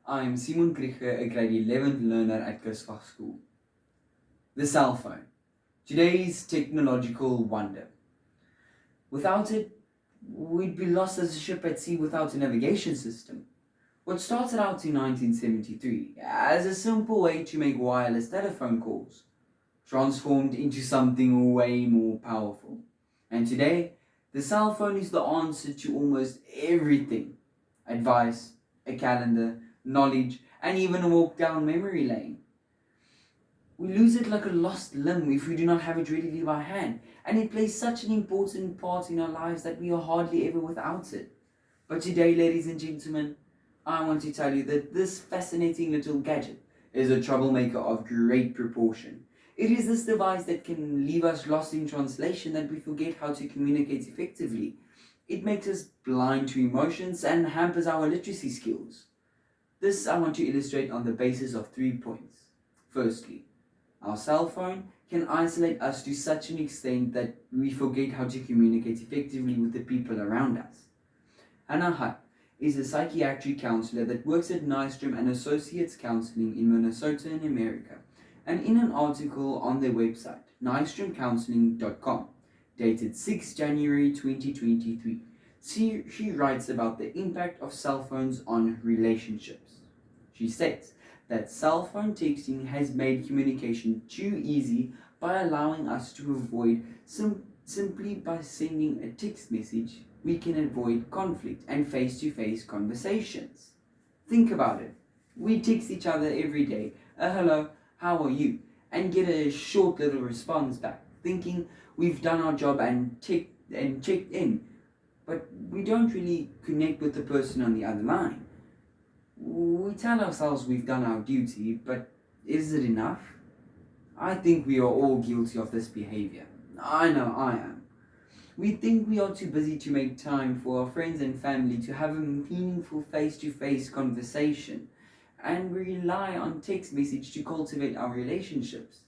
I'm Simon Krige, a grade 11th learner at Kuswag School. The cell phone, today's technological wonder. Without it, we'd be lost as a ship at sea without a navigation system. What started out in 1973 as a simple way to make wireless telephone calls transformed into something way more powerful. And today, the cell phone is the answer to almost everything: advice, a calendar, knowledge, and even a walk down memory lane. We lose it like a lost limb if we do not have it readily by hand, and it plays such an important part in our lives that we are hardly ever without it. But today, ladies and gentlemen, I want to tell you that this fascinating little gadget is a troublemaker of great proportion. It is this device that can leave us lost in translation that we forget how to communicate effectively. It makes us blind to emotions and hampers our literacy skills. This I want to illustrate on the basis of 3 points. Firstly, our cell phone can isolate us to such an extent that we forget how to communicate effectively with the people around us. Hannah Hutt is a psychiatric counselor that works at Nystrom and Associates Counseling in Minnesota in America, and in an article on their website, nystromcounseling.com, dated 6 January 2023, she writes about the impact of cell phones on relationships. She states that cell phone texting has made communication too easy by allowing us to avoid simply by sending a text message. We can avoid conflict and face-to-face conversations. Think about it. We text each other every day, a hello, how are you? And get a short little response back, thinking we've done our job and checked in. But we don't really connect with the person on the other line. We tell ourselves we've done our duty, but is it enough? I think we are all guilty of this behavior. I know I am. We think we are too busy to make time for our friends and family to have a meaningful face-to-face conversation, and we rely on text message to cultivate our relationships.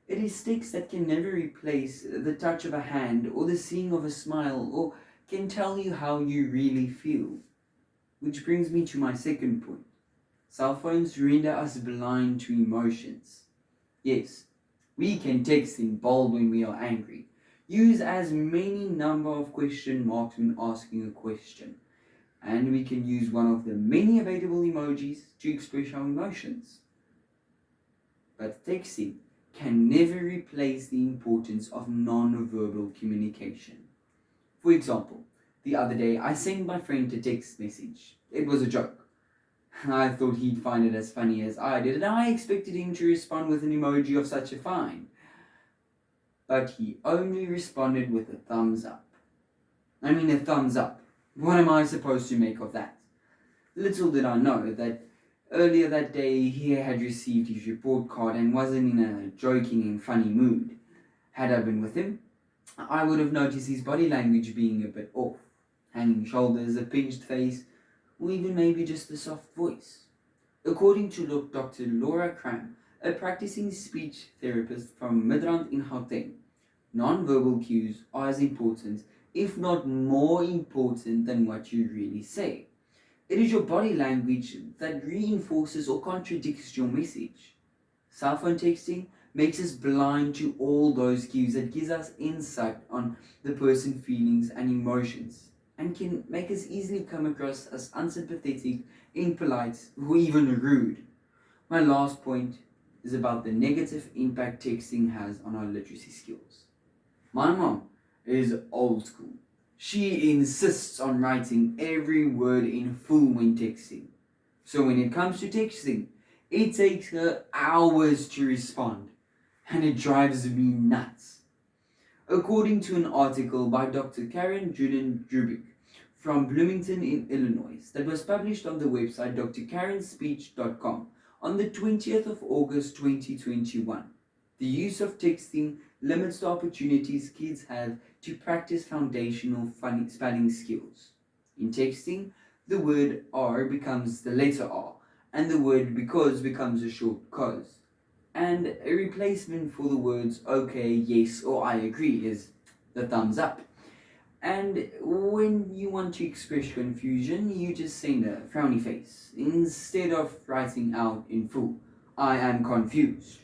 It is text that can never replace the touch of a hand or the seeing of a smile or can tell you how you really feel. Which brings me to my second point. Cell phones render us blind to emotions. Yes, we can text in bold when we are angry. Use as many number of question marks when asking a question. And we can use one of the many available emojis to express our emotions. But texting can never replace the importance of non-verbal communication. For example, the other day I sent my friend a text message. It was a joke. I thought he'd find it as funny as I did, and I expected him to respond with an emoji of such a fine. But he only responded with a thumbs up. I mean, a thumbs up. What am I supposed to make of that? Little did I know that earlier that day he had received his report card and wasn't in a joking and funny mood. Had I been with him, I would have noticed his body language being a bit off. Hanging shoulders, a pinched face, or even maybe just a soft voice. According to Dr. Laura Cram, a practicing speech therapist from Midrand in Gauteng, non-verbal cues are as important, if not more important, than what you really say. It is your body language that reinforces or contradicts your message. Cell phone texting makes us blind to all those cues that gives us insight on the person's feelings and emotions, and can make us easily come across as unsympathetic, impolite, or even rude. My last point is about the negative impact texting has on our literacy skills. My mom is old school. She insists on writing every word in full when texting. So when it comes to texting, it takes her hours to respond, and it drives me nuts. According to an article by Dr. Karen Juden-Drubik from Bloomington in Illinois that was published on the website drkarenspeech.com on the 20th of August 2021, the use of texting limits the opportunities kids have to practice foundational spelling skills. In texting, the word R becomes the letter R, and the word because becomes a short cause. And a replacement for the words okay, yes, or I agree is the thumbs up. And when you want to express confusion, you just send a frowny face instead of writing out in full, I am confused.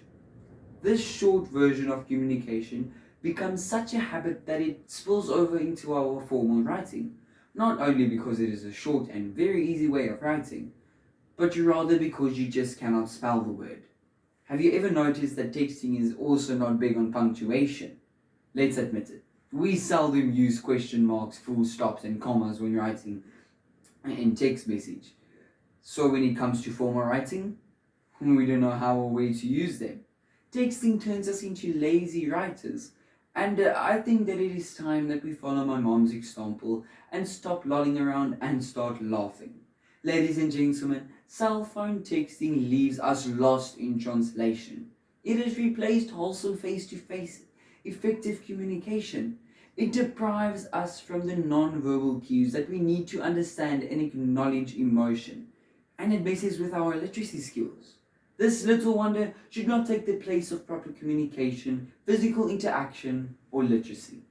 This short version of communication becomes such a habit that it spills over into our formal writing, not only because it is a short and very easy way of writing, but rather because you just cannot spell the word. Have you ever noticed that texting is also not big on punctuation? Let's admit it. We seldom use question marks, full stops, and commas when writing in text message. So when it comes to formal writing, we don't know how or where to use them. Texting turns us into lazy writers, and I think that it is time that we follow my mom's example and stop lolling around and start laughing. Ladies and gentlemen, cell phone texting leaves us lost in translation. It has replaced wholesome face-to-face, effective communication. It deprives us from the non-verbal cues that we need to understand and acknowledge emotion, and it messes with our literacy skills. This little wonder should not take the place of proper communication, physical interaction, or literacy.